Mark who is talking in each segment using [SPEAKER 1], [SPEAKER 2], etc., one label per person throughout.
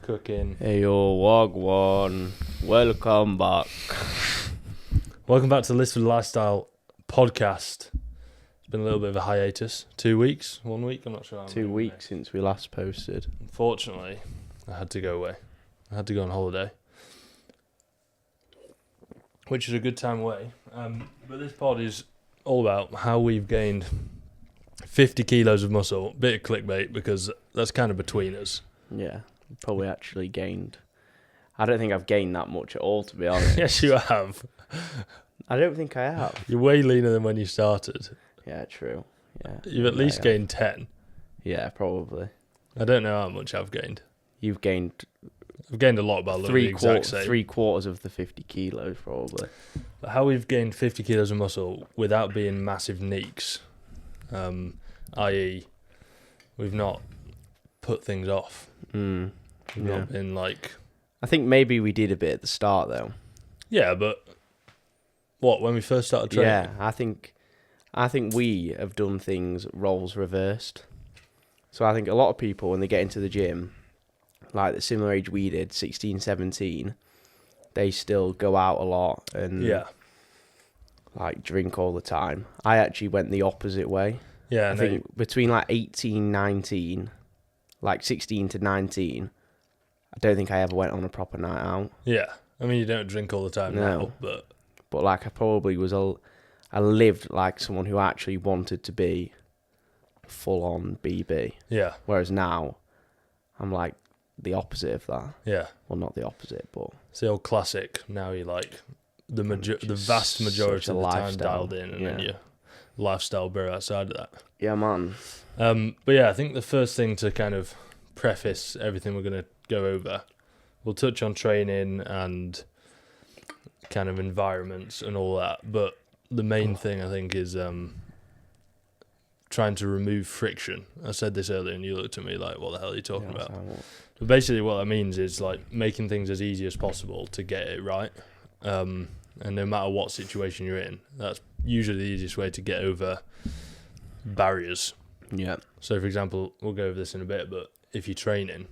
[SPEAKER 1] cooking.
[SPEAKER 2] Hey yo, Wagwan. Welcome back.
[SPEAKER 1] Welcome back to the Lifted Lifestyle podcast. It's been a little bit of a hiatus. 2 weeks? 1 week? I'm not sure.
[SPEAKER 2] 2 weeks since we last posted.
[SPEAKER 1] Unfortunately, I had to go away. I had to go on holiday. Which is a good time away. But this pod is all about how we've gained 50 kilos of muscle. Bit of clickbait because that's kind of between us.
[SPEAKER 2] Yeah, probably actually gained. I don't think I've gained that much at all, to be honest.
[SPEAKER 1] Yes, you have.
[SPEAKER 2] I don't think I have.
[SPEAKER 1] You're way leaner than when you started.
[SPEAKER 2] Yeah, true. Yeah.
[SPEAKER 1] You've at least gained 10.
[SPEAKER 2] Yeah, probably.
[SPEAKER 1] I don't know how much I've gained.
[SPEAKER 2] You've gained
[SPEAKER 1] I've gained a lot, but I look the exact same.
[SPEAKER 2] 3/4 of the 50 kilos, probably.
[SPEAKER 1] But how we've gained 50 kilos of muscle without being massive neeks, i.e., we've not put things off. We've not been like...
[SPEAKER 2] I think maybe we did a bit at the start, though.
[SPEAKER 1] Yeah, but... What, when we first started training?
[SPEAKER 2] Yeah, I think we have done things roles reversed. So I think a lot of people, when they get into the gym, like the similar age we did, 16, 17, they still go out a lot and like drink all the time. I actually went the opposite way.
[SPEAKER 1] Yeah,
[SPEAKER 2] I think between like 18, 19, like 16 to 19, I don't think I ever went on a proper night out.
[SPEAKER 1] Yeah, I mean, you don't drink all the time now, but
[SPEAKER 2] like I probably was I lived like someone who actually wanted to be full on BB.
[SPEAKER 1] Yeah.
[SPEAKER 2] Whereas now, I'm like the opposite of that.
[SPEAKER 1] Yeah.
[SPEAKER 2] Well, not the opposite, but
[SPEAKER 1] it's the old classic. Now you're like the vast majority of the time dialed in, and then your lifestyle bro outside of that.
[SPEAKER 2] Yeah, man.
[SPEAKER 1] But yeah, I think the first thing to kind of preface everything we're going to go over, we'll touch on training and kind of environments and all that. But the main thing I think is trying to remove friction. I said this earlier and you looked at me like, what the hell are you talking about? But basically what that means is like making things as easy as possible to get it right. And no matter what situation you're in, that's usually the easiest way to get over barriers.
[SPEAKER 2] Yeah.
[SPEAKER 1] So for example, we'll go over this in a bit, but if you're training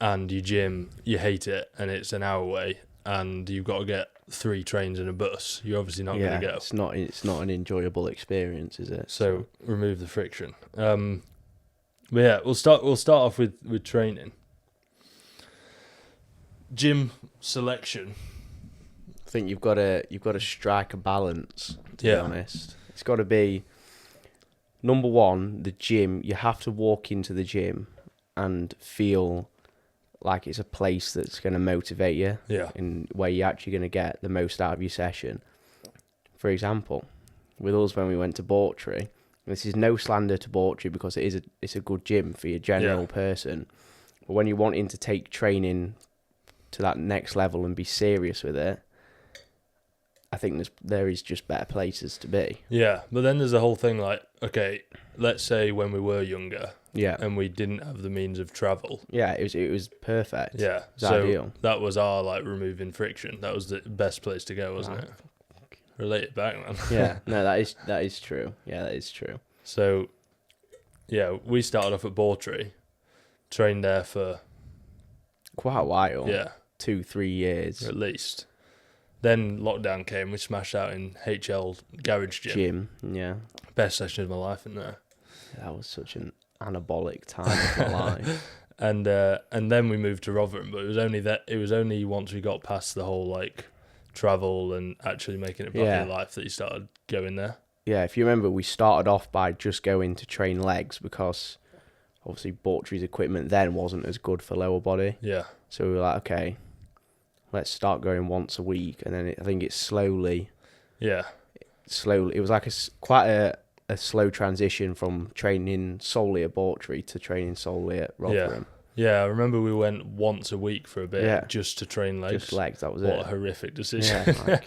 [SPEAKER 1] and you gym, you hate it and it's an hour away and you've got to get 3 trains in a bus, you're obviously not going to go.
[SPEAKER 2] It's not an enjoyable experience, is it?
[SPEAKER 1] So remove the friction. But yeah, we'll start off with training. Gym selection.
[SPEAKER 2] I think you've got to strike a balance, to be honest. It's got to be, number one, the gym. You have to walk into the gym and feel like it's a place that's going to motivate you.
[SPEAKER 1] Yeah.
[SPEAKER 2] And where you're actually going to get the most out of your session. For example, with us when we went to Bawtry, this is no slander to Bawtry because it's a good gym for your general person. But when you're wanting to take training to that next level and be serious with it, I think there is just better places to be.
[SPEAKER 1] Yeah, but then there's the whole thing like, okay, let's say when we were younger, and we didn't have the means of travel.
[SPEAKER 2] Yeah, it was perfect.
[SPEAKER 1] Yeah,
[SPEAKER 2] it was ideal.
[SPEAKER 1] That was our like removing friction. That was the best place to go, wasn't it? Relate it back, man.
[SPEAKER 2] Yeah, no, that is true. Yeah, that is true.
[SPEAKER 1] So, yeah, we started off at Bawtry, trained there for
[SPEAKER 2] quite a while.
[SPEAKER 1] Yeah,
[SPEAKER 2] 2-3 years
[SPEAKER 1] at least. Then lockdown came. We smashed out in HL Garage Gym.
[SPEAKER 2] Yeah.
[SPEAKER 1] Best session of my life in there.
[SPEAKER 2] That was such an anabolic time of my life.
[SPEAKER 1] And then we moved to Rotherham, but it was only once we got past the whole like travel and actually making it part of your life that you started going there.
[SPEAKER 2] Yeah, if you remember, we started off by just going to train legs because obviously Bawtry's equipment then wasn't as good for lower body.
[SPEAKER 1] Yeah.
[SPEAKER 2] So we were like, okay, let's start going once a week, and then I think it's slowly. It was like quite a slow transition from training solely at Bawtry to training solely at Rotherham.
[SPEAKER 1] Yeah, I remember we went once a week for a bit just to train legs.
[SPEAKER 2] Just legs, that was
[SPEAKER 1] What a horrific decision.
[SPEAKER 2] Yeah,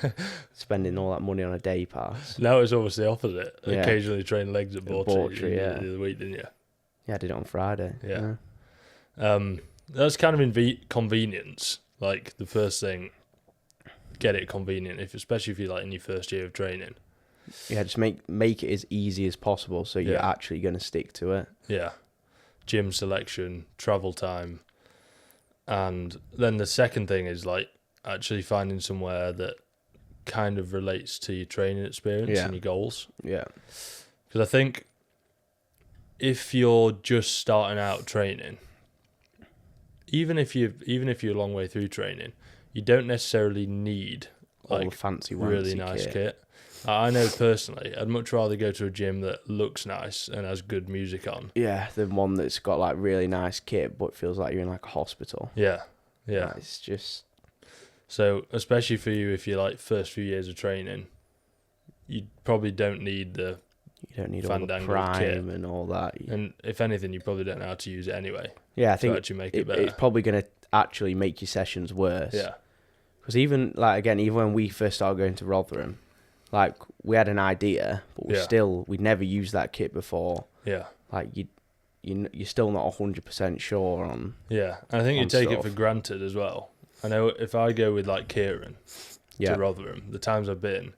[SPEAKER 2] like, spending all that money on a day pass.
[SPEAKER 1] Now it's almost the opposite. Yeah. Occasionally train legs at Bawtry
[SPEAKER 2] the
[SPEAKER 1] other week, didn't you?
[SPEAKER 2] Yeah, I did it on Friday.
[SPEAKER 1] Yeah. That's kind of convenience. Like the first thing, get it convenient, especially if you're like in your first year of training.
[SPEAKER 2] Yeah, just make it as easy as possible so you're actually going to stick to it.
[SPEAKER 1] Yeah. gym selection, travel time, and then the second thing is like actually finding somewhere that kind of relates to your training experience and your goals.
[SPEAKER 2] Yeah.
[SPEAKER 1] Because I think if you're just starting out training, even if you're a long way through training, you don't necessarily need
[SPEAKER 2] all the fancy
[SPEAKER 1] really nice kit. I know personally, I'd much rather go to a gym that looks nice and has good music on.
[SPEAKER 2] Yeah, than one that's got like really nice kit but feels like you're in like a hospital.
[SPEAKER 1] Yeah.
[SPEAKER 2] It's just...
[SPEAKER 1] So, especially for you, if you're like first few years of training, you probably don't need the...
[SPEAKER 2] You don't need all the prime kit and all that.
[SPEAKER 1] And if anything, you probably don't know how to use it anyway.
[SPEAKER 2] Yeah, I think
[SPEAKER 1] to actually make it better.
[SPEAKER 2] It's probably going to actually make your sessions worse.
[SPEAKER 1] Yeah.
[SPEAKER 2] Because even when we first started going to Rotherham, like we had an idea, but we'd never used that kit before.
[SPEAKER 1] Yeah.
[SPEAKER 2] Like you're still not 100% sure on.
[SPEAKER 1] Yeah, and I think you take it for granted as well. I know if I go with like Kieran to Rotherham, the times I've been,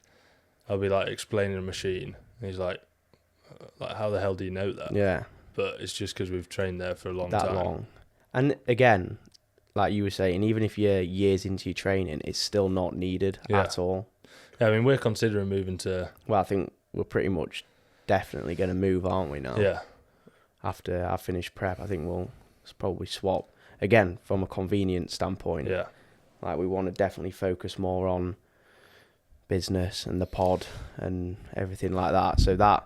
[SPEAKER 1] I'll be like explaining a machine, and he's like, how the hell do you know that?
[SPEAKER 2] Yeah.
[SPEAKER 1] But it's just because we've trained there for a long
[SPEAKER 2] time. That long. And again, like you were saying, even if you're years into your training, it's still not needed at all.
[SPEAKER 1] Yeah, I mean, we're considering moving to...
[SPEAKER 2] Well, I think we're pretty much definitely going to move, aren't we, now?
[SPEAKER 1] Yeah.
[SPEAKER 2] After I finish prep, I think we'll probably swap. Again, from a convenience standpoint.
[SPEAKER 1] Yeah.
[SPEAKER 2] Like, we want to definitely focus more on business and the pod and everything like that. So that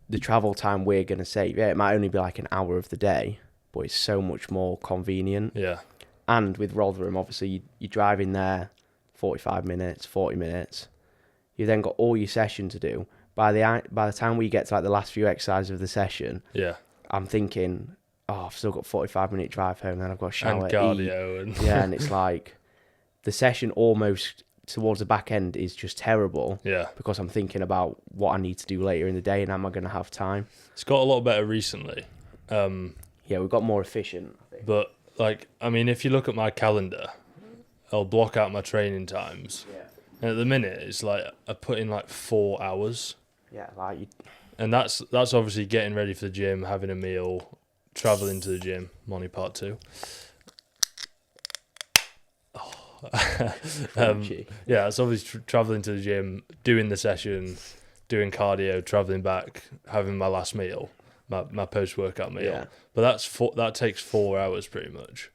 [SPEAKER 2] the travel time we're going to save, it might only be like an hour of the day, but it's so much more convenient.
[SPEAKER 1] Yeah.
[SPEAKER 2] And with Rotherham, obviously, you're driving there 45 minutes, 40 minutes. You then got all your session to do. By the time we get to like the last few exercises of the session, I'm thinking, I've still got 45-minute drive home, then I've got to shower,
[SPEAKER 1] and cardio,
[SPEAKER 2] and it's like the session almost towards the back end is just terrible.
[SPEAKER 1] Yeah,
[SPEAKER 2] because I'm thinking about what I need to do later in the day, and am I going to have time?
[SPEAKER 1] It's got a lot better recently.
[SPEAKER 2] We've got more efficient, I think.
[SPEAKER 1] But like, I mean, if you look at my calendar, I'll block out my training times.
[SPEAKER 2] Yeah.
[SPEAKER 1] And at the minute, it's like I put in like 4 hours.
[SPEAKER 2] Yeah, like you...
[SPEAKER 1] And that's obviously getting ready for the gym, having a meal, travelling to the gym. Money part 2. It's obviously travelling to the gym, doing the session, doing cardio, travelling back, having my last meal, my post-workout meal. Yeah. But that takes 4 hours pretty much.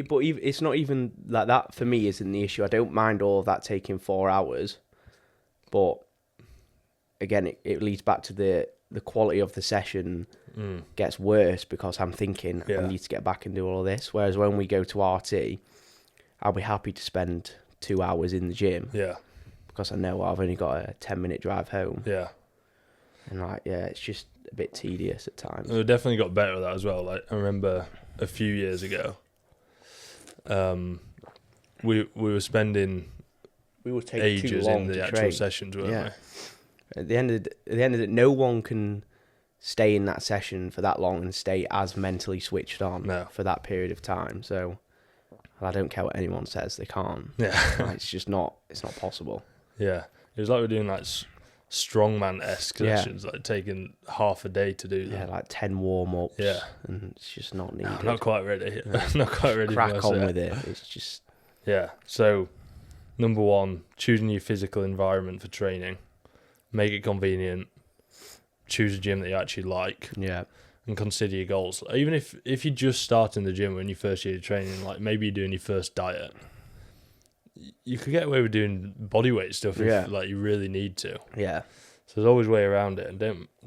[SPEAKER 2] But it's not even like that for me isn't the issue. I don't mind all of that taking 4 hours. But again, it leads back to the quality of the session gets worse because I'm thinking I need to get back and do all this. Whereas when we go to RT, I'll be happy to spend 2 hours in the gym.
[SPEAKER 1] Yeah.
[SPEAKER 2] Because I know I've only got a 10-minute drive home.
[SPEAKER 1] Yeah.
[SPEAKER 2] And it's just a bit tedious at times.
[SPEAKER 1] We definitely got better at that as well. Like I remember a few years ago, we were spending ages in the actual sessions, weren't we?
[SPEAKER 2] At the end of it, no one can stay in that session for that long and stay as mentally switched on for that period of time. So I don't care what anyone says, they can't. Yeah, it's just not. It's not possible.
[SPEAKER 1] Yeah, it was like we're doing like strongman-esque sessions, like taking half a day to do them.
[SPEAKER 2] Yeah, like 10 warm-ups. Yeah, and it's just not needed.
[SPEAKER 1] I'm not quite ready. Not quite ready.
[SPEAKER 2] Crack on with it. It's just
[SPEAKER 1] So, number 1, choosing your physical environment for training. Make it convenient. Choose a gym that you actually like.
[SPEAKER 2] Yeah.
[SPEAKER 1] And consider your goals. Even if you're just starting the gym when you first year of training, like maybe you're doing your first diet, you could get away with doing bodyweight stuff if like you really need to.
[SPEAKER 2] Yeah.
[SPEAKER 1] So there's always a way around it, and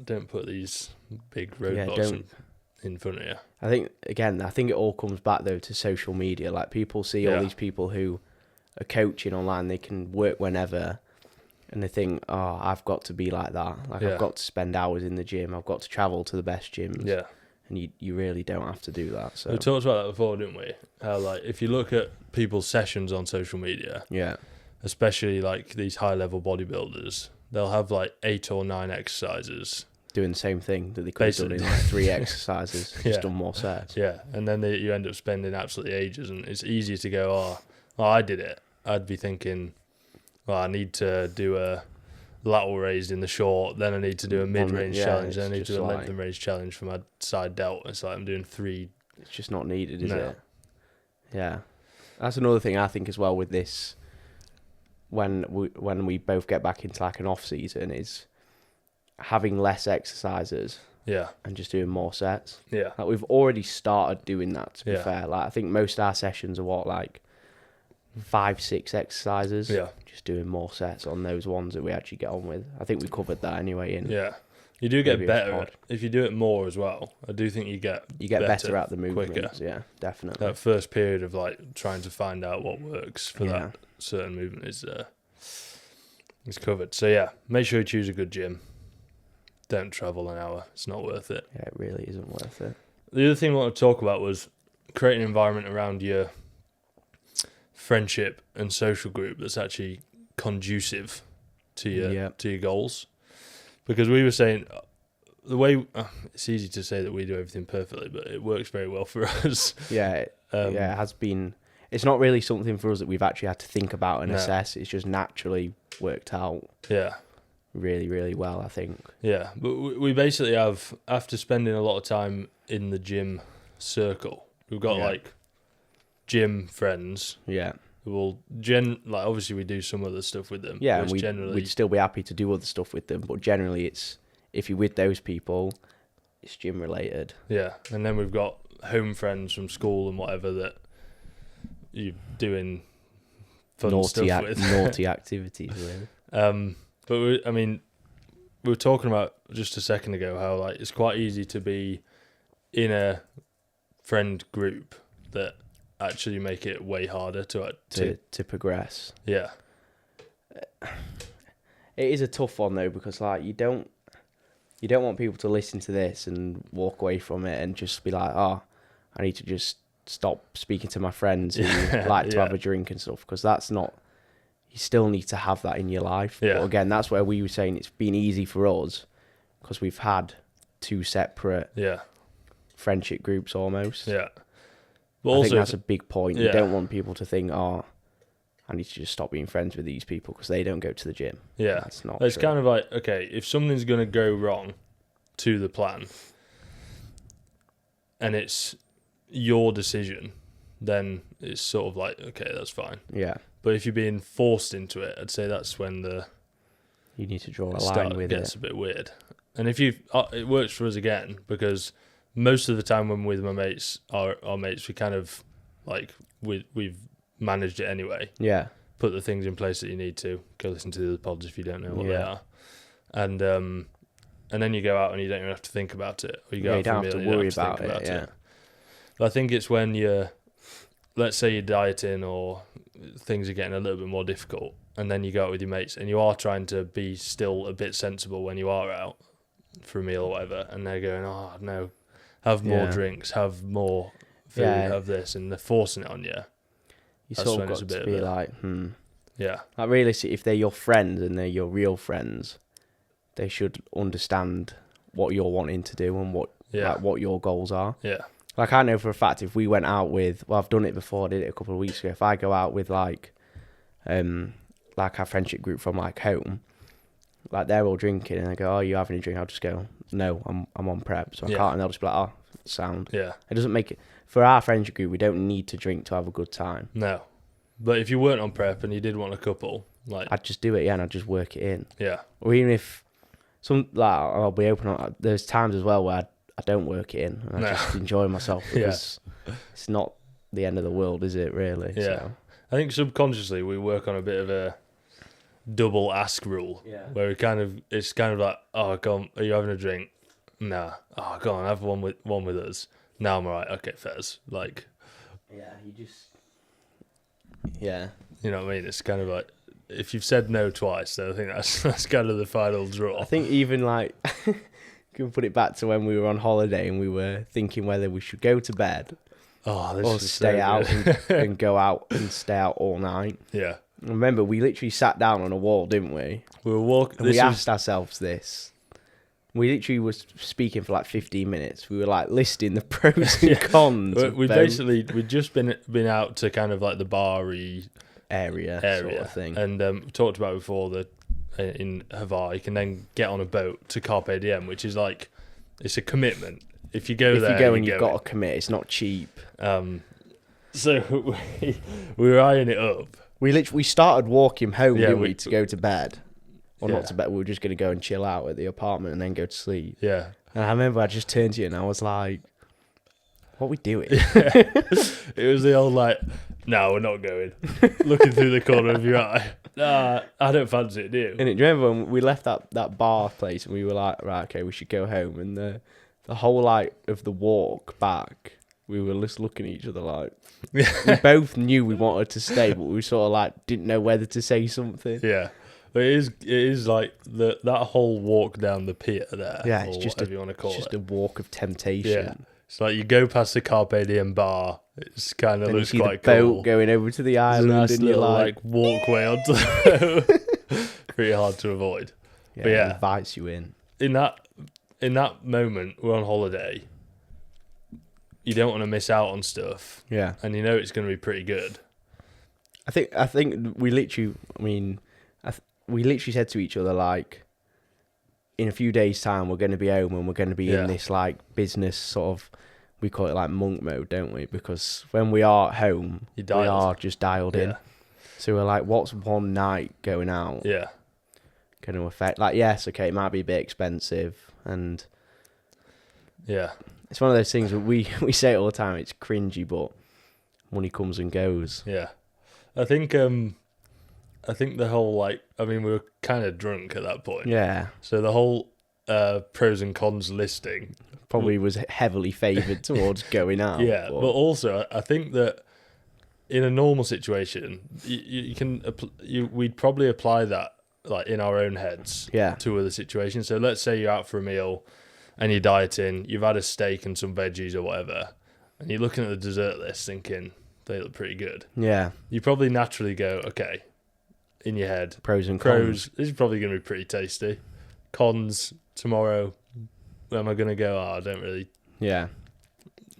[SPEAKER 1] don't put these big roadblocks in front of you.
[SPEAKER 2] I think it all comes back though to social media. Like people see all these people who are coaching online, they can work whenever. And they think, I've got to be like that. Like, I've got to spend hours in the gym. I've got to travel to the best gyms.
[SPEAKER 1] Yeah.
[SPEAKER 2] And you really don't have to do that. So
[SPEAKER 1] we talked about that before, didn't we? How, like, if you look at people's sessions on social media, especially, like, these high-level bodybuilders, they'll have, like, 8 or 9 exercises.
[SPEAKER 2] Doing the same thing that they could have done in, like, 3 exercises. Just done more sets.
[SPEAKER 1] Yeah. And then you end up spending absolutely ages. And it's easier to go, I did it. I'd be thinking... Well, I need to do a lateral raised in the short, then I need to do a mid-range challenge, then I need to do a length and raise challenge for my side delt. It's like I'm doing 3.
[SPEAKER 2] It's just not needed, is it? Yeah. That's another thing I think as well with this, when we both get back into like an off season, is having less exercises.
[SPEAKER 1] Yeah.
[SPEAKER 2] And just doing more sets.
[SPEAKER 1] Yeah.
[SPEAKER 2] Like we've already started doing that, to be fair. Like I think most of our sessions are like 5-6 exercises.
[SPEAKER 1] Yeah.
[SPEAKER 2] Just doing more sets on those ones that we actually get on with. I think we covered that anyway.
[SPEAKER 1] You do get better if you do it more as well. I do think you get
[SPEAKER 2] better at the movements.
[SPEAKER 1] Quicker.
[SPEAKER 2] Yeah, definitely.
[SPEAKER 1] That first period of like trying to find out what works for that certain movement is covered. So yeah, make sure you choose a good gym. Don't travel an hour. It's not worth it.
[SPEAKER 2] Yeah, it really isn't worth it.
[SPEAKER 1] The other thing I want to talk about was create an environment around your friendship and social group that's actually conducive to your goals. Because we were saying the way it's easy to say that we do everything perfectly, but it works very well for us.
[SPEAKER 2] It has been. It's not really something for us that we've actually had to think about and assess. It's just naturally worked out. Yeah. Really, really well, I think. Yeah,
[SPEAKER 1] but we basically have, after spending a lot of time in the gym circle, we've got like gym friends.
[SPEAKER 2] Yeah.
[SPEAKER 1] Will obviously we do some other stuff with them.
[SPEAKER 2] Yeah, and we'd still be happy to do other stuff with them, but generally it's, if you're with those people, it's gym related.
[SPEAKER 1] Yeah, and then we've got home friends from school and whatever that you're doing fun stuff with.
[SPEAKER 2] Naughty activities, really.
[SPEAKER 1] But we were talking about just a second ago how like it's quite easy to be in a friend group that actually make it way harder to
[SPEAKER 2] progress.
[SPEAKER 1] Yeah.
[SPEAKER 2] It is a tough one though, because like you don't want people to listen to this and walk away from it and just be like, oh, I need to just stop speaking to my friends who like to have a drink and stuff, because that's not. You still need to have that in your life.
[SPEAKER 1] Yeah.
[SPEAKER 2] But again, that's where we were saying it's been easy for us because we've had 2 separate friendship groups almost.
[SPEAKER 1] Yeah.
[SPEAKER 2] But I think that's a big point. You don't want people to think, oh, I need to just stop being friends with these people because they don't go to the gym.
[SPEAKER 1] Yeah.
[SPEAKER 2] That's not
[SPEAKER 1] It's
[SPEAKER 2] true.
[SPEAKER 1] kind of like, okay, if something's going to go wrong to the plan and it's your decision, then it's sort of like, okay, that's fine.
[SPEAKER 2] Yeah.
[SPEAKER 1] But if you're being forced into it, I'd say that's when
[SPEAKER 2] you need to draw a line with it.
[SPEAKER 1] Gets a bit weird. And if it works for us again, because most of the time when we're with my mates, our mates, we kind of like we've managed it anyway.
[SPEAKER 2] Yeah.
[SPEAKER 1] Put the things in place that you need to. Go listen to the other pods if you don't know what they are. And then you go out and you don't even have to think about it. Or you go out for a meal and you don't have to think about it. But I think it's when let's say you're dieting or things are getting a little bit more difficult, and then you go out with your mates and you are trying to be still a bit sensible when you are out for a meal or whatever, and they're going, oh no, have more drinks, have more food, have this, and they're forcing it on you.
[SPEAKER 2] You sort of got to be like,
[SPEAKER 1] Yeah.
[SPEAKER 2] Like really, if they're your friends and they're your real friends, they should understand what you're wanting to do and what your goals are.
[SPEAKER 1] Yeah.
[SPEAKER 2] Like I know for a fact if we went out with, well, I've done it before, I did it a couple of weeks ago. If I go out with like our friendship group from like home, like they're all drinking and they go, oh, you having a drink? I'll just go, no, I'm on prep, so I can't. And they'll just be like, oh, sound.
[SPEAKER 1] Yeah.
[SPEAKER 2] It doesn't make it, for our friendship group, we don't need to drink to have a good time.
[SPEAKER 1] No. But if you weren't on prep and you did want a couple, like
[SPEAKER 2] I'd just do it, and I'd just work it in.
[SPEAKER 1] Yeah.
[SPEAKER 2] Or even if I'll be open on, there's times as well where I don't work it in and I just enjoy myself because it's not the end of the world, is it really?
[SPEAKER 1] Yeah. So. I think subconsciously we work on a bit of a double ask rule where it's kind of like, oh, go on, are you having a drink? Nah. Oh, go on, have one with us. Now I'm alright. Okay, fairs. Like.
[SPEAKER 2] Yeah, you just. Yeah.
[SPEAKER 1] You know what I mean? It's kind of like, if you've said no twice, then I think that's kind of the final draw.
[SPEAKER 2] I think even like, you can put it back to when we were on holiday and we were thinking whether we should go to bed or stay out and go out and stay out all night.
[SPEAKER 1] Yeah.
[SPEAKER 2] Remember, we literally sat down on a wall, didn't we?
[SPEAKER 1] We were walking.
[SPEAKER 2] We asked ourselves this. We literally was speaking for like 15 minutes. We were like listing the pros and cons.
[SPEAKER 1] We'd just been out to kind of like the bar-y
[SPEAKER 2] area sort of thing.
[SPEAKER 1] And we talked about before the in Havar, you can then get on a boat to Carpe Diem, which is like, it's a commitment. If you go
[SPEAKER 2] if
[SPEAKER 1] there,
[SPEAKER 2] you go and you've got to commit, it's not cheap.
[SPEAKER 1] So we were eyeing it up.
[SPEAKER 2] We started walking home, didn't we, to go to bed. Or
[SPEAKER 1] Yeah.
[SPEAKER 2] not to bed, we were just going to go and chill out at the apartment and then go to sleep.
[SPEAKER 1] Yeah.
[SPEAKER 2] And I remember I just turned to you and I was like, what are we doing?
[SPEAKER 1] It was the old like, no, we're not going. Looking through the corner of your eye. Nah, I don't fancy it, do you?
[SPEAKER 2] And do you remember when we left that bar place and we were like, right, okay, we should go home. And the whole like of the walk back, we were just looking at each other like, we both knew we wanted to stay, but we sort of like didn't know whether to say something.
[SPEAKER 1] Yeah. But it is like that whole walk down the pier there.
[SPEAKER 2] Yeah, it's just
[SPEAKER 1] whatever you want to call
[SPEAKER 2] just
[SPEAKER 1] it.
[SPEAKER 2] a walk of temptation.
[SPEAKER 1] Yeah. It's like you go past the Carpe Diem bar. It's kind of
[SPEAKER 2] Then
[SPEAKER 1] looks
[SPEAKER 2] you see
[SPEAKER 1] quite
[SPEAKER 2] the boat
[SPEAKER 1] cool.
[SPEAKER 2] There's going over to the island,
[SPEAKER 1] nice
[SPEAKER 2] and you're
[SPEAKER 1] little
[SPEAKER 2] like,
[SPEAKER 1] walkway onto the boat. Pretty hard to avoid.
[SPEAKER 2] yeah,
[SPEAKER 1] But yeah.
[SPEAKER 2] it invites you in.
[SPEAKER 1] In that moment, we're on holiday. You don't want to miss out on stuff,
[SPEAKER 2] Yeah,
[SPEAKER 1] and you know it's going to be pretty good.
[SPEAKER 2] I think we literally, we literally said to each other like, in a few days' time we're going to be home and we're going to be in this like business sort of, we call it like monk mode, don't we? Because when we are at home, we are just dialed in. So we're like, what's one night going out going to affect? Like, yes, okay, it might be a bit expensive, and it's one of those things where we say it all the time. It's cringy, but money comes and goes.
[SPEAKER 1] Yeah, I think the whole like, I mean, we were kind of drunk at that point.
[SPEAKER 2] Yeah.
[SPEAKER 1] So the whole pros and cons listing
[SPEAKER 2] probably was heavily favoured towards going out.
[SPEAKER 1] Yeah, but also I think that in a normal situation, we'd probably apply that like in our own heads to other situations. So let's say you're out for a meal and you're dieting, you've had a steak and some veggies or whatever, and you're looking at the dessert list thinking they look pretty good. Yeah. You probably naturally go, okay, in your head,
[SPEAKER 2] pros and cons.
[SPEAKER 1] This is probably going to be pretty tasty. Cons, tomorrow, where am I going to go? I don't really...
[SPEAKER 2] Yeah.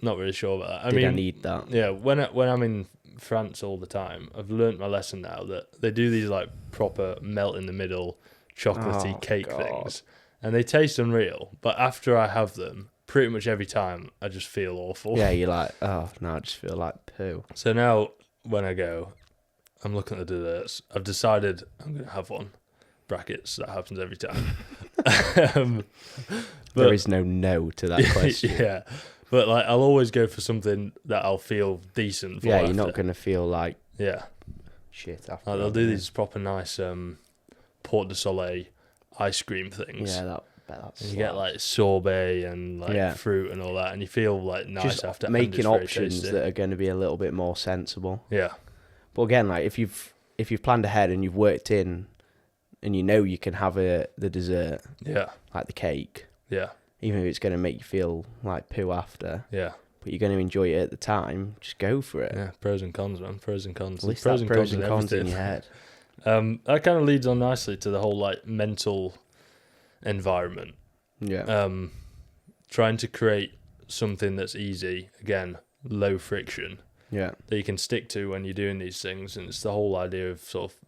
[SPEAKER 1] Not really sure about that.
[SPEAKER 2] I need that?
[SPEAKER 1] Yeah, when I'm in France all the time, I've learnt my lesson now that they do these like proper melt in the middle chocolatey cake things, and they taste unreal. But after I have them, pretty much every time, I just feel awful.
[SPEAKER 2] Yeah, you're like, oh no, I just feel like poo.
[SPEAKER 1] So now when I go, I'm looking at the desserts. I've decided I'm going to have one. Brackets, that happens every time.
[SPEAKER 2] There is no to that question.
[SPEAKER 1] Yeah. But like, I'll always go for something that I'll feel decent for.
[SPEAKER 2] Yeah, you're not going to feel like shit after.
[SPEAKER 1] Like, they'll do these proper nice Port de Soleil ice cream things.
[SPEAKER 2] Yeah, that's
[SPEAKER 1] you get like sorbet and like fruit and all that, and you feel like nice
[SPEAKER 2] just
[SPEAKER 1] after.
[SPEAKER 2] Making options that are going to be a little bit more sensible.
[SPEAKER 1] Yeah.
[SPEAKER 2] But again, like if you've planned ahead and you've worked in, and you know you can have the dessert.
[SPEAKER 1] Yeah.
[SPEAKER 2] Like the cake.
[SPEAKER 1] Yeah.
[SPEAKER 2] Even if it's going to make you feel like poo after.
[SPEAKER 1] Yeah.
[SPEAKER 2] But you're going to enjoy it at the time, just go for it.
[SPEAKER 1] Yeah, pros and cons, man. Pros and cons.
[SPEAKER 2] List
[SPEAKER 1] pros
[SPEAKER 2] and cons in your head.
[SPEAKER 1] That kind of leads on nicely to the whole like mental environment.
[SPEAKER 2] Yeah.
[SPEAKER 1] Trying to create something that's easy, again, low friction.
[SPEAKER 2] Yeah.
[SPEAKER 1] That you can stick to when you're doing these things, and it's the whole idea of sort of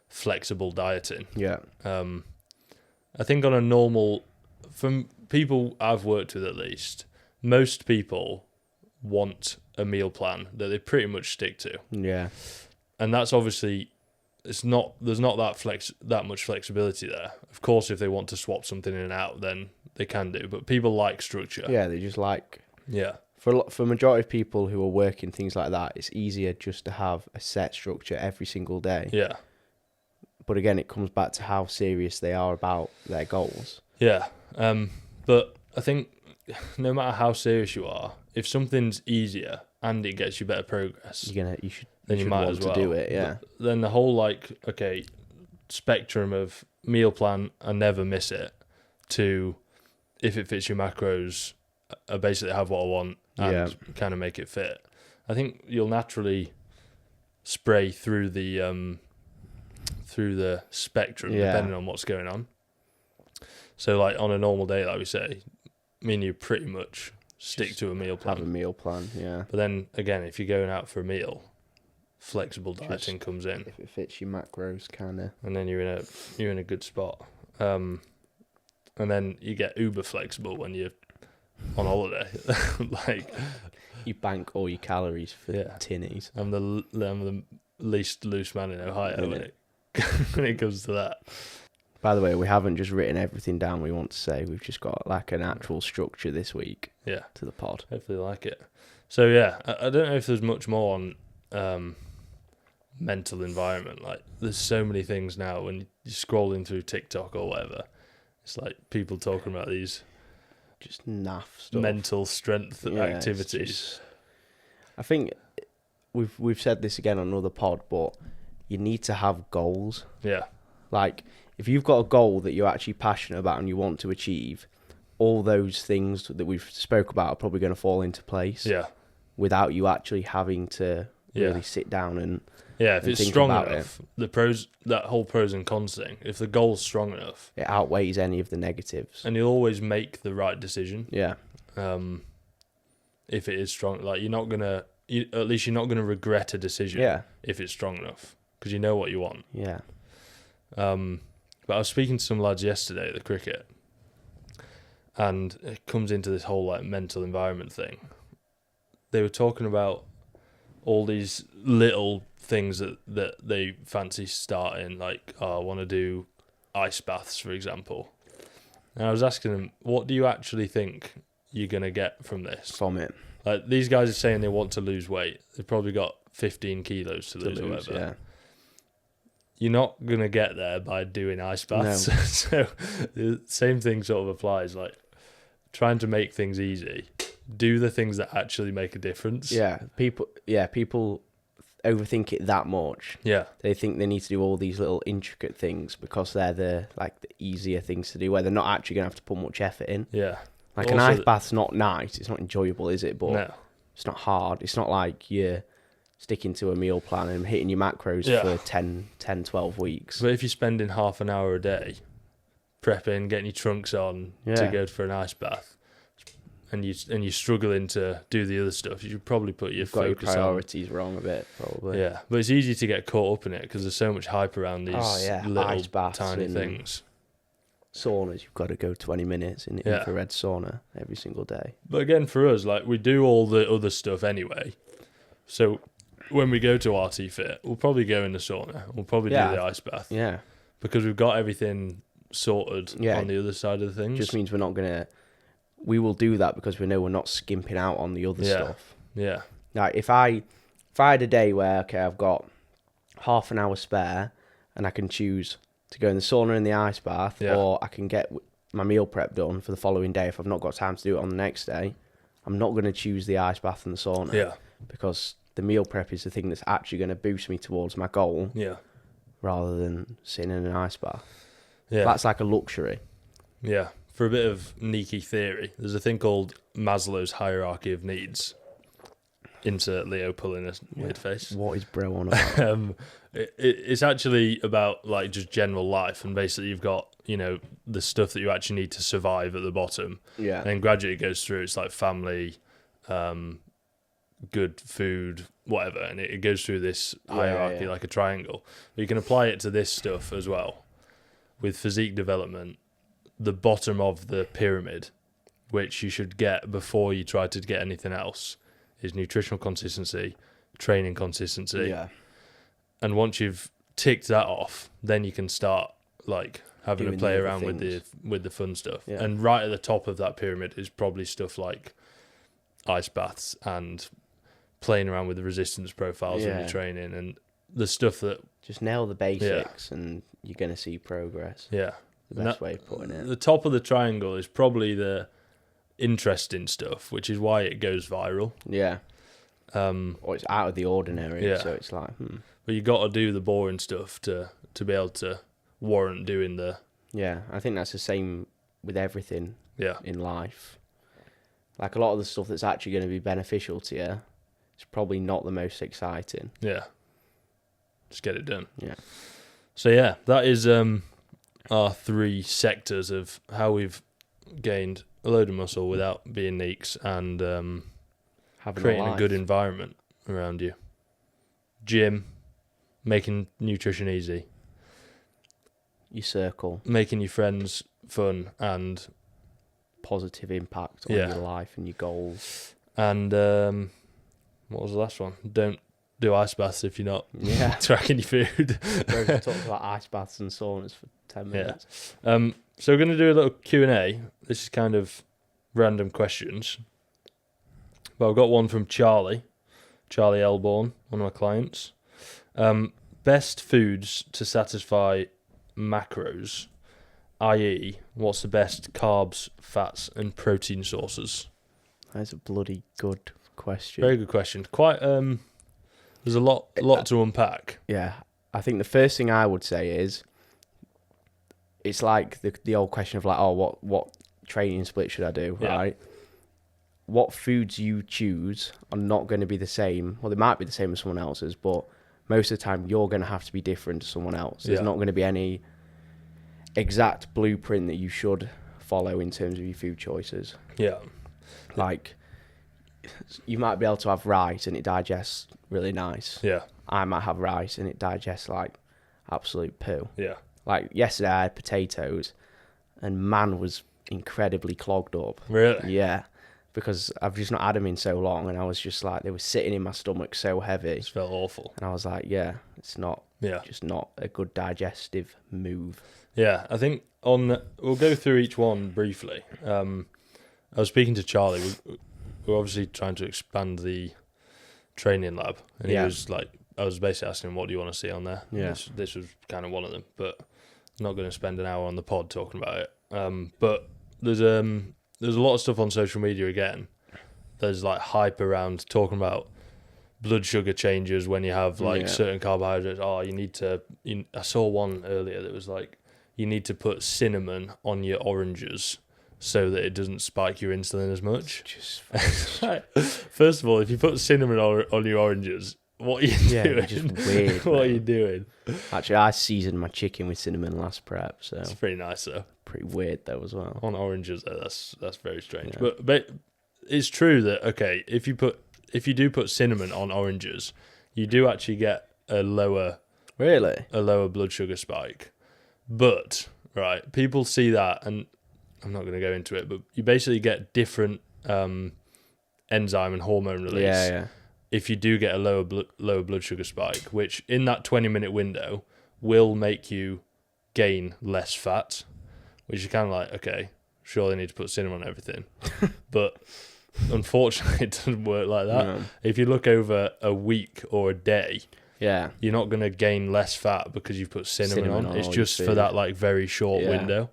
[SPEAKER 1] flexible dieting.
[SPEAKER 2] Yeah.
[SPEAKER 1] I think on a normal, from people I've worked with at least, most people want a meal plan that they pretty much stick to.
[SPEAKER 2] Yeah.
[SPEAKER 1] And that's obviously, there's not that much flexibility there. Of course, if they want to swap something in and out, then they can do. But people like structure.
[SPEAKER 2] Yeah, they just like.
[SPEAKER 1] Yeah.
[SPEAKER 2] For majority of people who are working things like that, it's easier just to have a set structure every single day.
[SPEAKER 1] Yeah.
[SPEAKER 2] But again, it comes back to how serious they are about their goals.
[SPEAKER 1] Yeah. But I think no matter how serious you are, if something's easier and it gets you better progress,
[SPEAKER 2] you should
[SPEAKER 1] might
[SPEAKER 2] want
[SPEAKER 1] as well
[SPEAKER 2] to do it. Yeah.
[SPEAKER 1] But then the whole spectrum of meal plan, I never miss it, to if it fits your macros, I basically have what I want and kind of make it fit. I think you'll naturally spray through the spectrum depending on what's going on. So like on a normal day, like we say, me and you pretty much stick to a meal plan.
[SPEAKER 2] Have a meal plan, yeah.
[SPEAKER 1] But then again, if you're going out for a meal, flexible dieting comes in.
[SPEAKER 2] If it fits your macros, kind of.
[SPEAKER 1] And then you're in a good spot. And then you get uber flexible when you're on holiday. Like
[SPEAKER 2] you bank all your calories for tinnies.
[SPEAKER 1] I'm the least loose man in Ohio when it comes to that.
[SPEAKER 2] By the way, we haven't just written everything down we want to say. We've just got like an actual structure this week.
[SPEAKER 1] Yeah.
[SPEAKER 2] To the pod.
[SPEAKER 1] Hopefully they like it. So yeah, I don't know if there's much more on mental environment. Like there's so many things now when you're scrolling through TikTok or whatever. It's like people talking about these
[SPEAKER 2] just naff stuff.
[SPEAKER 1] Mental strength activities.
[SPEAKER 2] I think we've said this again on another pod, but you need to have goals.
[SPEAKER 1] Yeah.
[SPEAKER 2] Like if you've got a goal that you're actually passionate about and you want to achieve, all those things that we've spoke about are probably going to fall into place.
[SPEAKER 1] Yeah.
[SPEAKER 2] Without you actually having to really sit down and
[SPEAKER 1] if it's strong enough, that whole pros and cons thing, if the goal's strong enough,
[SPEAKER 2] it outweighs any of the negatives.
[SPEAKER 1] And you'll always make the right decision.
[SPEAKER 2] Yeah.
[SPEAKER 1] If it is strong, like at least you're not gonna regret a decision.
[SPEAKER 2] Yeah.
[SPEAKER 1] If it's strong enough, because you know what you want.
[SPEAKER 2] Yeah.
[SPEAKER 1] But I was speaking to some lads yesterday at the cricket, and it comes into this whole like mental environment thing. They were talking about all these little things that they fancy starting, like I want to do ice baths, for example. And I was asking them, what do you actually think you're going to get from this?
[SPEAKER 2] From it.
[SPEAKER 1] Like these guys are saying they want to lose weight. They've probably got 15 kilos to lose or whatever.
[SPEAKER 2] Yeah.
[SPEAKER 1] You're not going to get there by doing ice baths. No. So the same thing sort of applies, like trying to make things easy. Do the things that actually make a difference.
[SPEAKER 2] Yeah, people overthink it that much.
[SPEAKER 1] Yeah.
[SPEAKER 2] They think they need to do all these little intricate things because they're the easier things to do, where they're not actually going to have to put much effort in.
[SPEAKER 1] Yeah.
[SPEAKER 2] Like also, an ice bath's not nice. It's not enjoyable, is it? But it's not hard. It's not like you're sticking to a meal plan and hitting your macros for 10, 12 weeks.
[SPEAKER 1] But if you're spending half an hour a day prepping, getting your trunks on to go for an ice bath, and you're struggling to do the other stuff, you should probably put your focus
[SPEAKER 2] your priorities wrong a bit, probably.
[SPEAKER 1] Yeah, but it's easy to get caught up in it because there's so much hype around these little
[SPEAKER 2] ice baths,
[SPEAKER 1] tiny things.
[SPEAKER 2] Saunas, you've got to go 20 minutes in infrared sauna every single day.
[SPEAKER 1] But again, for us, like we do all the other stuff anyway. So when we go to RT Fit, we'll probably go in the sauna. We'll probably do the ice bath.
[SPEAKER 2] Yeah. Because
[SPEAKER 1] we've got everything sorted on the other side of the things.
[SPEAKER 2] Just means we're not going to... We will do that because we know we're not skimping out on the other stuff.
[SPEAKER 1] Yeah.
[SPEAKER 2] Like if I had a day where, I've got half an hour spare and I can choose to go in the sauna and the ice bath, or I can get my meal prep done for the following day if I've not got time to do it on the next day, I'm not going to choose the ice bath and the sauna.
[SPEAKER 1] Yeah.
[SPEAKER 2] Because the meal prep is the thing that's actually going to boost me towards my goal.
[SPEAKER 1] Yeah.
[SPEAKER 2] Rather than sitting in an ice bath.
[SPEAKER 1] Yeah.
[SPEAKER 2] That's like a luxury.
[SPEAKER 1] Yeah. For a bit of sneaky theory, there's a thing called Maslow's hierarchy of needs. Insert Leo pulling a weird face.
[SPEAKER 2] What is bro on about?
[SPEAKER 1] It's actually about like just general life, and basically you've got the stuff that you actually need to survive at the bottom.
[SPEAKER 2] Yeah.
[SPEAKER 1] And then gradually it goes through. It's like family, good food, whatever, and it goes through this hierarchy like a triangle. But you can apply it to this stuff as well, with physique development. The bottom of the pyramid, which you should get before you try to get anything else, is nutritional consistency, training consistency.
[SPEAKER 2] Yeah.
[SPEAKER 1] And once you've ticked that off, then you can start like having to play around with the fun stuff. Yeah. And right at the top of that pyramid is probably stuff like ice baths and playing around with the resistance profiles of your training and the stuff that
[SPEAKER 2] just nail the basics and you're going to see progress.
[SPEAKER 1] Yeah.
[SPEAKER 2] The best way of putting it.
[SPEAKER 1] The top of the triangle is probably the interesting stuff, which is why it goes viral.
[SPEAKER 2] Yeah. Or it's out of the ordinary, so it's like...
[SPEAKER 1] But you got to do the boring stuff to be able to warrant doing the...
[SPEAKER 2] Yeah, I think that's the same with everything in life. Like a lot of the stuff that's actually going to be beneficial to you, it's probably not the most exciting.
[SPEAKER 1] Yeah. Just get it done.
[SPEAKER 2] Yeah.
[SPEAKER 1] So yeah, that is... our three sectors of how we've gained a load of muscle without being neeks and creating a good environment around you. gym, making nutrition easy,
[SPEAKER 2] your circle,
[SPEAKER 1] making your friends fun, and
[SPEAKER 2] positive impact on your life and your goals.
[SPEAKER 1] And what was the last one? Don't do ice baths if you're not tracking your food.
[SPEAKER 2] We've talked about ice baths and saunas for 10 minutes.
[SPEAKER 1] Yeah. So we're going to do a little Q&A. This is kind of random questions. But I've got one from Charlie Elborn, one of my clients. Best foods to satisfy macros, i.e., what's the best carbs, fats, and protein sources?
[SPEAKER 2] That's a bloody good question.
[SPEAKER 1] Very good question. Quite there's a lot to unpack.
[SPEAKER 2] Yeah, I think the first thing I would say is it's like the old question of like, oh, what training split should I do, right? What foods you choose are not going to be the same. Well, they might be the same as someone else's, but most of the time you're going to have to be different to someone else. There's not going to be any exact blueprint that you should follow in terms of your food choices.
[SPEAKER 1] Yeah.
[SPEAKER 2] Like, you might be able to have rice and it digests really nice.
[SPEAKER 1] Yeah.
[SPEAKER 2] I might have rice and it digests like absolute poo.
[SPEAKER 1] Yeah.
[SPEAKER 2] Like, yesterday I had potatoes and man was incredibly clogged up.
[SPEAKER 1] Really?
[SPEAKER 2] Yeah. Because I've just not had them in so long, and I was just like, they were sitting in my stomach so heavy.
[SPEAKER 1] It felt awful.
[SPEAKER 2] And I was like, it's not, just not a good digestive move.
[SPEAKER 1] Yeah, I think we'll go through each one briefly. I was speaking to Charlie. We're obviously trying to expand the training lab, and he was like, I was basically asking him, what do you want to see on there?
[SPEAKER 2] Yeah.
[SPEAKER 1] This was kind of one of them, but I'm not going to spend an hour on the pod talking about it. But there's a lot of stuff on social media again. There's like hype around talking about blood sugar changes when you have like certain carbohydrates. Oh, you need to. I saw one earlier that was like, you need to put cinnamon on your oranges so that it doesn't spike your insulin as much. First of all, if you put cinnamon on your oranges, what are you doing?
[SPEAKER 2] You're just weird.
[SPEAKER 1] What are you doing?
[SPEAKER 2] Actually, I seasoned my chicken with cinnamon last prep, so
[SPEAKER 1] it's pretty nice though.
[SPEAKER 2] Pretty weird though as well.
[SPEAKER 1] On oranges though, that's very strange. Yeah. But it's true that if you do put cinnamon on oranges, you do actually get a lower blood sugar spike. But right, people see that, and I'm not going to go into it, but you basically get different enzyme and hormone release.
[SPEAKER 2] Yeah.
[SPEAKER 1] If you do get a lower blood sugar spike, which in that 20-minute window will make you gain less fat, which is kind of like, okay, sure they need to put cinnamon on everything, but unfortunately it doesn't work like that. No. If you look over a week or a day, you're not going to gain less fat because you've put cinnamon on. It's just for that like very short window.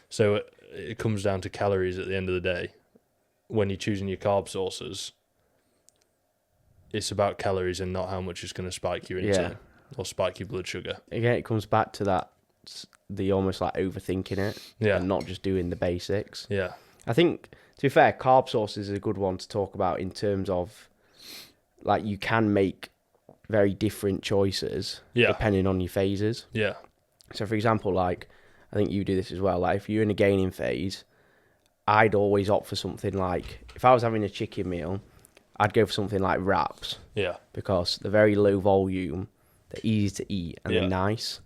[SPEAKER 1] So it comes down to calories at the end of the day. When you're choosing your carb sources, it's about calories and not how much it's going to spike your insulin or spike your blood sugar.
[SPEAKER 2] Again, it comes back to that, the almost like overthinking it and not just doing the basics.
[SPEAKER 1] Yeah.
[SPEAKER 2] I think, to be fair, carb sources is a good one to talk about in terms of, like, you can make very different choices depending on your phases.
[SPEAKER 1] Yeah.
[SPEAKER 2] So, for example, like, I think you do this as well. Like, if you're in a gaining phase, I'd always opt for something like, if I was having a chicken meal, I'd go for something like wraps.
[SPEAKER 1] Yeah.
[SPEAKER 2] Because they're very low volume, they're easy to eat, and they're nice.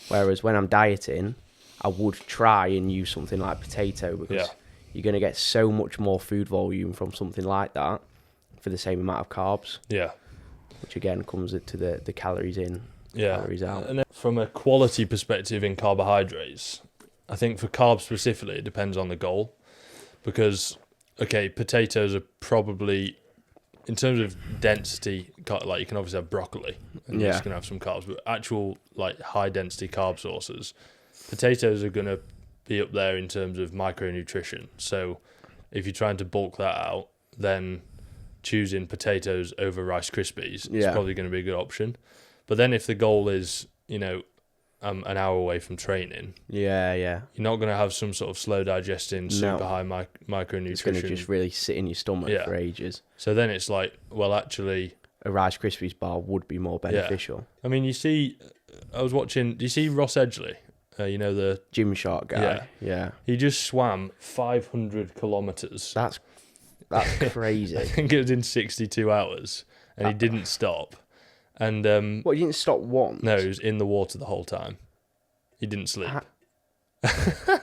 [SPEAKER 2] Whereas when I'm dieting, I would try and use something like potato because you're going to get so much more food volume from something like that for the same amount of carbs.
[SPEAKER 1] Yeah.
[SPEAKER 2] Which again comes into the calories in, calories out.
[SPEAKER 1] And then from a quality perspective in carbohydrates, I think for carbs specifically, it depends on the goal. Because, potatoes are probably, in terms of density, like you can obviously have broccoli and you're just going to have some carbs, but actual like high density carb sources, potatoes are going to be up there in terms of micronutrition. So if you're trying to bulk that out, then choosing potatoes over Rice Krispies is probably going to be a good option. But then if the goal is, an hour away from training, you're not going to have some sort of slow digesting, super high micronutrition.
[SPEAKER 2] It's going to just really sit in your stomach for ages.
[SPEAKER 1] So then it's like, well, actually,
[SPEAKER 2] a Rice Krispies bar would be more beneficial.
[SPEAKER 1] I mean, you see, I was watching. Do you see Ross Edgley? The
[SPEAKER 2] Gymshark guy. Yeah.
[SPEAKER 1] He just swam 500 kilometers.
[SPEAKER 2] That's crazy.
[SPEAKER 1] I think it was in 62 hours, and he didn't stop. And
[SPEAKER 2] What, you didn't stop once?
[SPEAKER 1] no, he was in the water the whole time. He didn't sleep.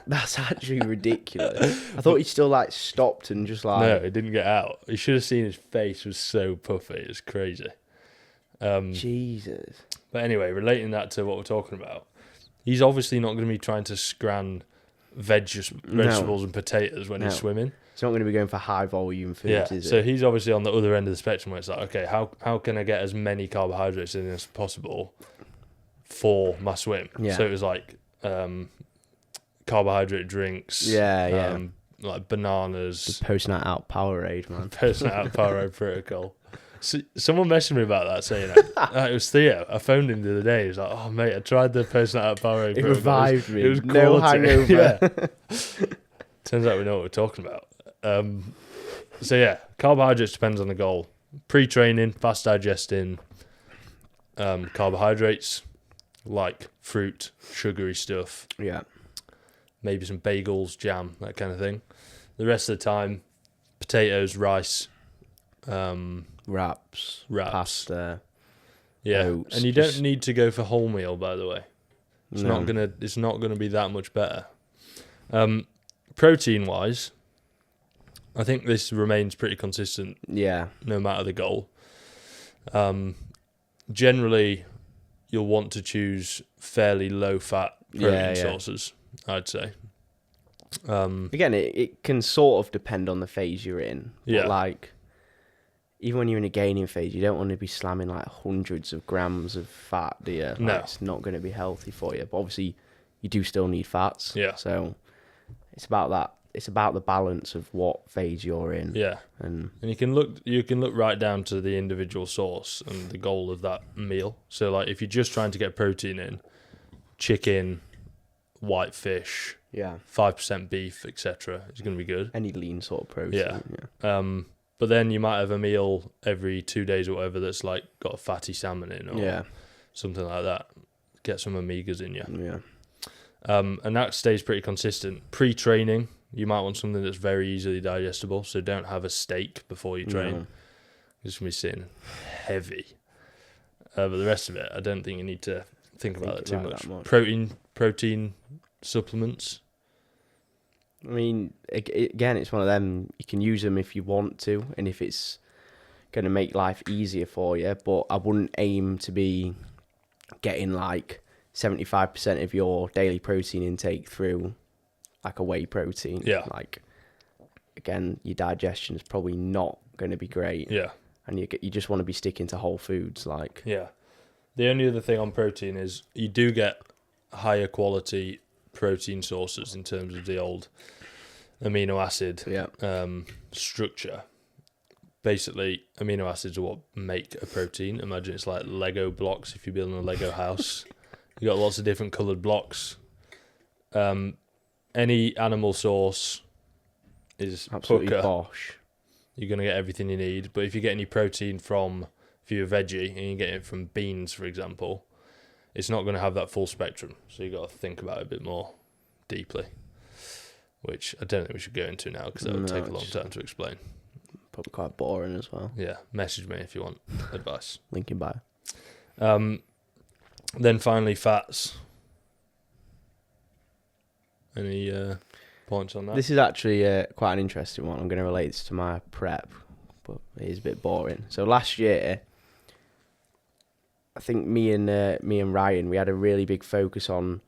[SPEAKER 2] That's actually ridiculous. I thought he still like stopped and just like.
[SPEAKER 1] No, he didn't get out. You should have seen his face was so puffy. It was crazy.
[SPEAKER 2] Jesus.
[SPEAKER 1] But anyway, relating that to what we're talking about, he's obviously not going to be trying to scran vegetables and potatoes when he's swimming.
[SPEAKER 2] He's not going to be going for high volume foods, is it?
[SPEAKER 1] So he's obviously on the other end of the spectrum where it's like, okay, how can I get as many carbohydrates in as possible for my swim?
[SPEAKER 2] Yeah.
[SPEAKER 1] So it was like carbohydrate drinks. Like bananas.
[SPEAKER 2] The post-night out Powerade, man.
[SPEAKER 1] Post-night out Powerade protocol. So, someone messaged me about that, saying it was Theo. I phoned him the other day. He was like, "Oh mate, I tried the post-night out Powerade protocol.
[SPEAKER 2] It revived me.
[SPEAKER 1] It was
[SPEAKER 2] no hangover."
[SPEAKER 1] Yeah. Turns out we know what we're talking about. So yeah, carbohydrates depends on the goal. Pre-training, fast digesting, carbohydrates like fruit, sugary stuff.
[SPEAKER 2] Yeah.
[SPEAKER 1] Maybe some bagels, jam, that kind of thing. The rest of the time, potatoes, rice,
[SPEAKER 2] wraps, pasta.
[SPEAKER 1] Yeah,
[SPEAKER 2] oats,
[SPEAKER 1] and you don't need to go for wholemeal, by the way. It's not gonna be that much better. Protein wise, I think this remains pretty consistent.
[SPEAKER 2] Yeah.
[SPEAKER 1] No matter the goal. Generally, you'll want to choose fairly low fat protein sources, I'd say.
[SPEAKER 2] Again, it can sort of depend on the phase you're in. But like, even when you're in a gaining phase, you don't want to be slamming like hundreds of grams of fat, do you? Like,
[SPEAKER 1] no.
[SPEAKER 2] It's not going to be healthy for you. But obviously, you do still need fats.
[SPEAKER 1] Yeah.
[SPEAKER 2] So it's about that. It's about the balance of what phase you're in.
[SPEAKER 1] Yeah.
[SPEAKER 2] And
[SPEAKER 1] you can look right down to the individual source and the goal of that meal. So like if you're just trying to get protein in, chicken, white fish, 5% beef, etc., is going to be good.
[SPEAKER 2] Any lean sort of protein.
[SPEAKER 1] Yeah. But then you might have a meal every 2 days or whatever that's like got a fatty salmon in or something like that. Get some omegas in you.
[SPEAKER 2] Yeah.
[SPEAKER 1] And that stays pretty consistent. Pre-training, you might want something that's very easily digestible. So don't have a steak before you train.
[SPEAKER 2] No.
[SPEAKER 1] It's going to be sitting heavy. But the rest of it, I don't think you need to think about it too much. Protein supplements.
[SPEAKER 2] I mean, again, it's one of them. You can use them if you want to, and if it's going to make life easier for you. But I wouldn't aim to be getting like 75% of your daily protein intake through like a whey protein.
[SPEAKER 1] Yeah.
[SPEAKER 2] Like, again, your digestion is probably not going to be great.
[SPEAKER 1] Yeah.
[SPEAKER 2] And you just want to be sticking to whole foods. Like.
[SPEAKER 1] Yeah. The only other thing on protein is you do get higher quality protein sources in terms of the old amino acid structure. Basically, amino acids are what make a protein. Imagine it's like Lego blocks if you're building a Lego house. You got lots of different coloured blocks. Any animal source is
[SPEAKER 2] absolutely
[SPEAKER 1] pucker.
[SPEAKER 2] bosh.
[SPEAKER 1] You're going to get everything you need. But if you're getting your protein from, if you're a veggie and you get it from beans, for example, it's not going to have that full spectrum. So you got to think about it a bit more deeply, which I don't think we should go into now because that would take a long time to explain.
[SPEAKER 2] Probably quite boring as well.
[SPEAKER 1] Yeah, message me if you want advice.
[SPEAKER 2] Link in bio.
[SPEAKER 1] Then finally, fats. Any points on that?
[SPEAKER 2] This is actually quite an interesting one. I'm going to relate this to my prep, but it is a bit boring. So last year, I think me and Ryan, we had a really big focus on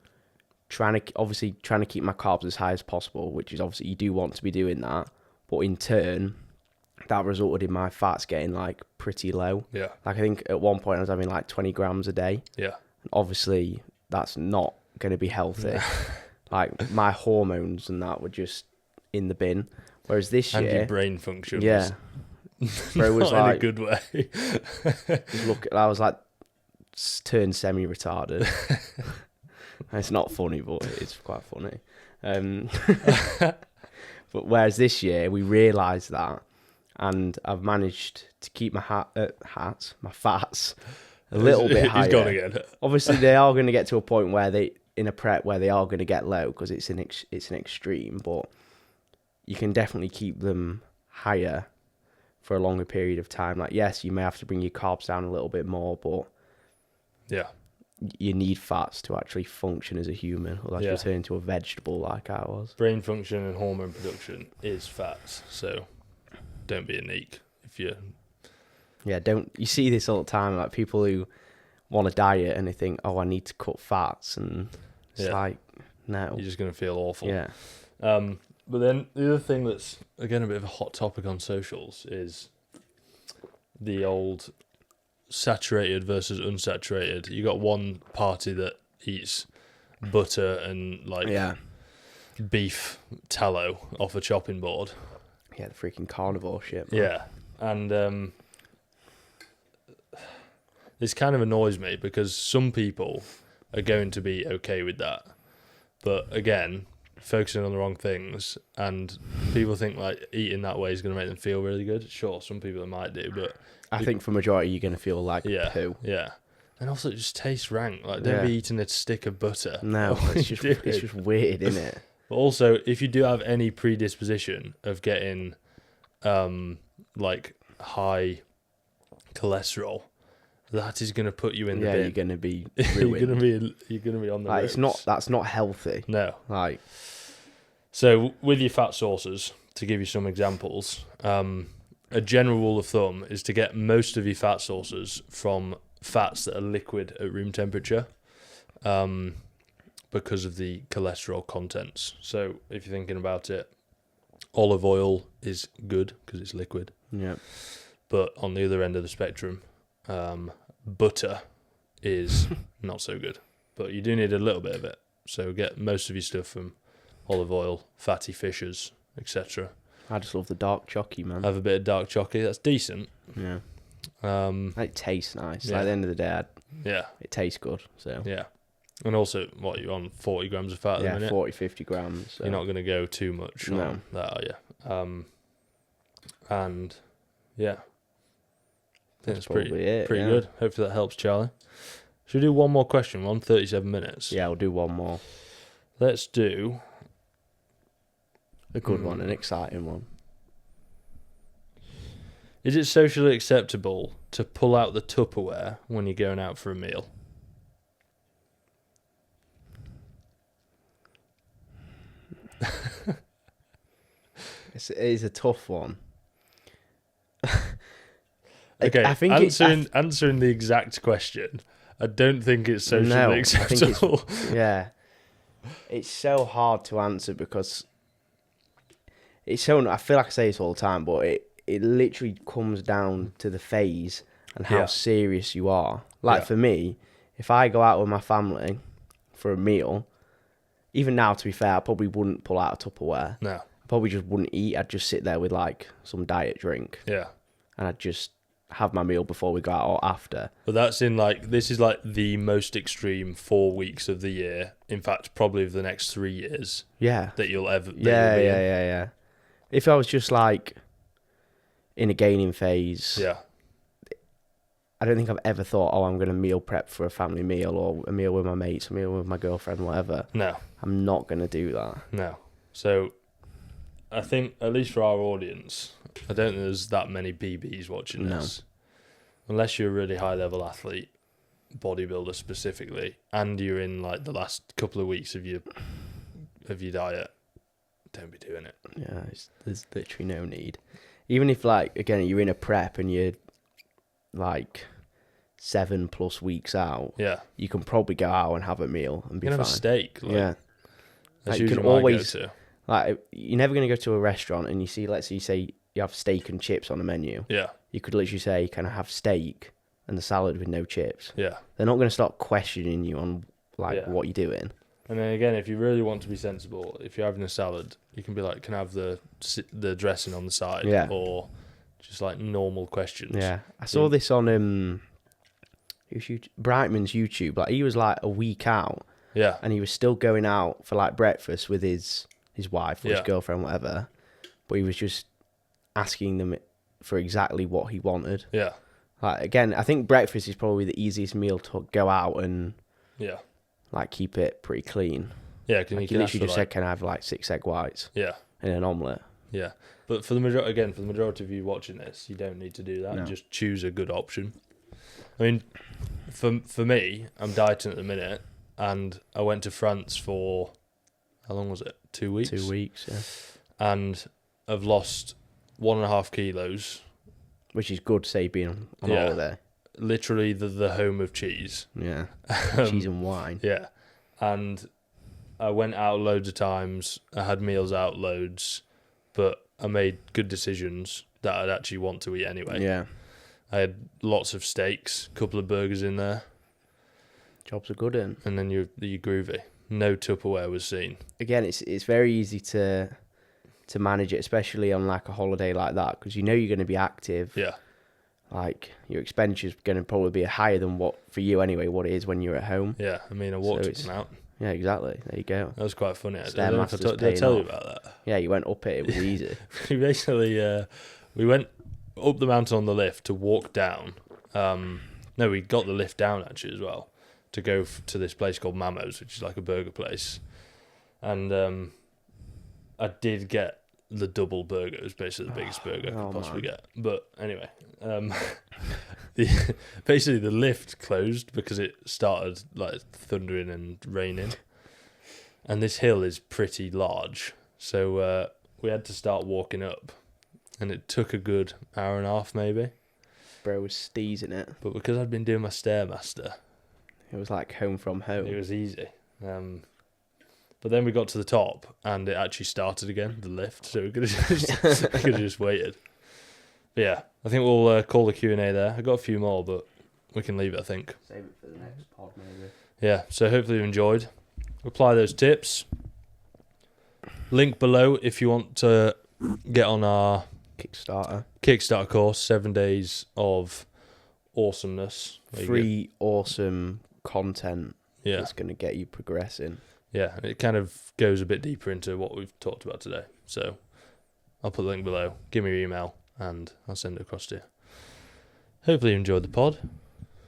[SPEAKER 2] trying to keep my carbs as high as possible, which is obviously you do want to be doing that, but in turn, that resulted in my fats getting like pretty low.
[SPEAKER 1] Yeah.
[SPEAKER 2] Like I think at one point I was having like 20 grams a day.
[SPEAKER 1] Yeah.
[SPEAKER 2] Obviously, that's not going to be healthy. Like my hormones and that were just in the bin. Whereas this year,
[SPEAKER 1] and your brain function,
[SPEAKER 2] yeah, bro was
[SPEAKER 1] not
[SPEAKER 2] like
[SPEAKER 1] in a good way.
[SPEAKER 2] I was like turned semi-retarded. It's not funny, but it's quite funny. But whereas this year we realised that, and I've managed to keep my fats a little bit higher.
[SPEAKER 1] He's gone again.
[SPEAKER 2] Obviously, they are going to get to a point where in a prep where they are going to get low because it's an extreme, but you can definitely keep them higher for a longer period of time. Like, yes, you may have to bring your carbs down a little bit more, but you need fats to actually function as a human, or you'll turn into a vegetable like I was.
[SPEAKER 1] Brain function and hormone production is fats, so don't be unique if you...
[SPEAKER 2] Yeah, you see this all the time, like people who want a diet and they think, oh, I need to cut fats, and it's like, no.
[SPEAKER 1] You're just going to feel awful.
[SPEAKER 2] Yeah.
[SPEAKER 1] But then the other thing that's, again, a bit of a hot topic on socials is the old saturated versus unsaturated. You got one party that eats butter and beef tallow off a chopping board.
[SPEAKER 2] Yeah, the freaking carnivore shit, man.
[SPEAKER 1] Yeah. And this kind of annoys me because some people are going to be okay with that. But again, focusing on the wrong things, and people think like eating that way is going to make them feel really good. Sure, some people it might do, but
[SPEAKER 2] I think for majority you're going to feel like poo.
[SPEAKER 1] Yeah. And also it just tastes rank. Like, don't be eating a stick of butter.
[SPEAKER 2] No, it's just weird, isn't it?
[SPEAKER 1] But also, if you do have any predisposition of getting like high cholesterol, that is going to put you in the bin.
[SPEAKER 2] You're going to be ruined.
[SPEAKER 1] you're going to be on the ropes.
[SPEAKER 2] That's not healthy.
[SPEAKER 1] No.
[SPEAKER 2] Like,
[SPEAKER 1] so with your fat sources, to give you some examples, a general rule of thumb is to get most of your fat sources from fats that are liquid at room temperature, because of the cholesterol contents. So if you're thinking about it, olive oil is good because it's liquid.
[SPEAKER 2] Yeah.
[SPEAKER 1] But on the other end of the spectrum, butter is not so good. But you do need a little bit of it. So get most of your stuff from olive oil, fatty fishes, etc.
[SPEAKER 2] I just love the dark chocolate, man.
[SPEAKER 1] Have a bit of dark chocolate. That's decent.
[SPEAKER 2] Yeah. It tastes nice.
[SPEAKER 1] Yeah.
[SPEAKER 2] Like, at the end of the day,
[SPEAKER 1] yeah, it
[SPEAKER 2] tastes good. So
[SPEAKER 1] yeah. And also, you're on 40 grams of fat at the minute?
[SPEAKER 2] 40, 50 grams. So.
[SPEAKER 1] You're not going to go too much on that, are you? And, yeah. I think that's pretty good. Hopefully that helps, Charlie. Should we do one more question? We're on 37 minutes.
[SPEAKER 2] Yeah, we'll do one more.
[SPEAKER 1] Let's do...
[SPEAKER 2] a good one, an exciting one.
[SPEAKER 1] Is it socially acceptable to pull out the Tupperware when you're going out for a meal?
[SPEAKER 2] It is a tough one.
[SPEAKER 1] Okay, I think answering the exact question, I don't think it's socially acceptable.
[SPEAKER 2] It's so hard to answer because it's so... I feel like I say this all the time, but it literally comes down to the phase and how serious you are. Like, for me, if I go out with my family for a meal, even now, to be fair, I probably wouldn't pull out a Tupperware.
[SPEAKER 1] No.
[SPEAKER 2] I probably just wouldn't eat. I'd just sit there with, like, some diet drink.
[SPEAKER 1] Yeah.
[SPEAKER 2] And I'd just have my meal before we go out or after.
[SPEAKER 1] But that's in, like, this is, like, the most extreme 4 weeks of the year. In fact, probably of the next 3 years.
[SPEAKER 2] Yeah.
[SPEAKER 1] That you'll ever...
[SPEAKER 2] Yeah. If I was just, like, in a gaining phase...
[SPEAKER 1] Yeah.
[SPEAKER 2] I don't think I've ever thought, I'm going to meal prep for a family meal or a meal with my mates, a meal with my girlfriend, whatever.
[SPEAKER 1] No.
[SPEAKER 2] I'm not going to do that.
[SPEAKER 1] No. So, I think, at least for our audience, I don't think there's that many BBs watching this. Unless you're a really high-level athlete, bodybuilder specifically, and you're in, like, the last couple of weeks of your diet, don't be doing it.
[SPEAKER 2] Yeah, there's literally no need. Even if, like, again, you're in a prep and you're, like, 7+ weeks out, you can probably go out and have a meal and be fine.
[SPEAKER 1] You can have a steak.
[SPEAKER 2] Like,
[SPEAKER 1] That's
[SPEAKER 2] you
[SPEAKER 1] usually
[SPEAKER 2] can
[SPEAKER 1] what
[SPEAKER 2] always...
[SPEAKER 1] I go to.
[SPEAKER 2] Like, you're never going to go to a restaurant and you see, let's say you say you have steak and chips on the menu.
[SPEAKER 1] Yeah.
[SPEAKER 2] You could literally say, can I have steak and the salad with no chips?
[SPEAKER 1] Yeah.
[SPEAKER 2] They're not going to start questioning you on, like, what you're doing.
[SPEAKER 1] And then again, if you really want to be sensible, if you're having a salad, you can be like, can I have the dressing on the side?
[SPEAKER 2] Yeah.
[SPEAKER 1] Or just, like, normal questions.
[SPEAKER 2] Yeah. I saw this on Brightman's YouTube. Like, he was, like, a week out.
[SPEAKER 1] Yeah.
[SPEAKER 2] And he was still going out for, like, breakfast with his wife or his girlfriend, whatever. But he was just asking them for exactly what he wanted.
[SPEAKER 1] Yeah.
[SPEAKER 2] Like, again, I think breakfast is probably the easiest meal to go out and like, keep it pretty clean.
[SPEAKER 1] Yeah,
[SPEAKER 2] like, you literally just said, can I have, like, 6 egg whites?
[SPEAKER 1] Yeah.
[SPEAKER 2] And an omelette.
[SPEAKER 1] Yeah. But for the majority of you watching this, you don't need to do that.
[SPEAKER 2] No.
[SPEAKER 1] Just choose a good option. I mean, for me, I'm dieting at the minute, and I went to France for, how long was it? 2 weeks?
[SPEAKER 2] 2 weeks, yeah.
[SPEAKER 1] And I've lost 1.5 kilos.
[SPEAKER 2] Which is good, say, being on holiday.
[SPEAKER 1] Literally the home of cheese.
[SPEAKER 2] Yeah. Cheese and wine.
[SPEAKER 1] Yeah. And I went out loads of times. I had meals out loads, but I made good decisions that I'd actually want to eat anyway.
[SPEAKER 2] Yeah.
[SPEAKER 1] I had lots of steaks, a couple of burgers in there.
[SPEAKER 2] Jobs are good in.
[SPEAKER 1] And then you're groovy. No Tupperware was seen.
[SPEAKER 2] Again, it's very easy to manage it, especially on like a holiday like that, because you know you're going to be active.
[SPEAKER 1] Yeah.
[SPEAKER 2] Like your expenditure's going to probably be higher than what for you anyway. What it is when you're at home.
[SPEAKER 1] Yeah, I mean, I walked up and out.
[SPEAKER 2] Yeah, exactly. There you go.
[SPEAKER 1] That was quite funny. Did I tell you about that?
[SPEAKER 2] Yeah, you went up it. It was easy.
[SPEAKER 1] We basically we went up the mountain on the lift to walk down. No, we got the lift down actually as well to go to this place called Mamo's, which is like a burger place. And I did get the double burger. It was basically the biggest burger I could possibly get. But anyway, basically the lift closed because it started like thundering and raining. And this hill is pretty large. So we had to start walking up. And it took a good hour and a half maybe.
[SPEAKER 2] Bro was steezing it.
[SPEAKER 1] But because I'd been doing my Stairmaster,
[SPEAKER 2] it was like home from home.
[SPEAKER 1] It was easy. But then we got to the top and it actually started again, the lift. So we could have just waited. But yeah, I think we'll call the Q&A there. I got a few more, but we can leave it, I think.
[SPEAKER 2] Save it for the next pod, maybe.
[SPEAKER 1] Yeah, so hopefully you enjoyed. Apply those tips. Link below if you want to get on our Kickstarter course, 7 days of awesomeness.
[SPEAKER 2] Free awesome content that's going to get you progressing.
[SPEAKER 1] Yeah, it kind of goes a bit deeper into what we've talked about today. So I'll put the link below. Give me your email and I'll send it across to you. Hopefully you enjoyed the pod.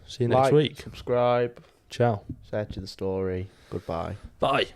[SPEAKER 1] See you next week.
[SPEAKER 2] Subscribe.
[SPEAKER 1] Ciao.
[SPEAKER 2] Share to the story. Goodbye.
[SPEAKER 1] Bye.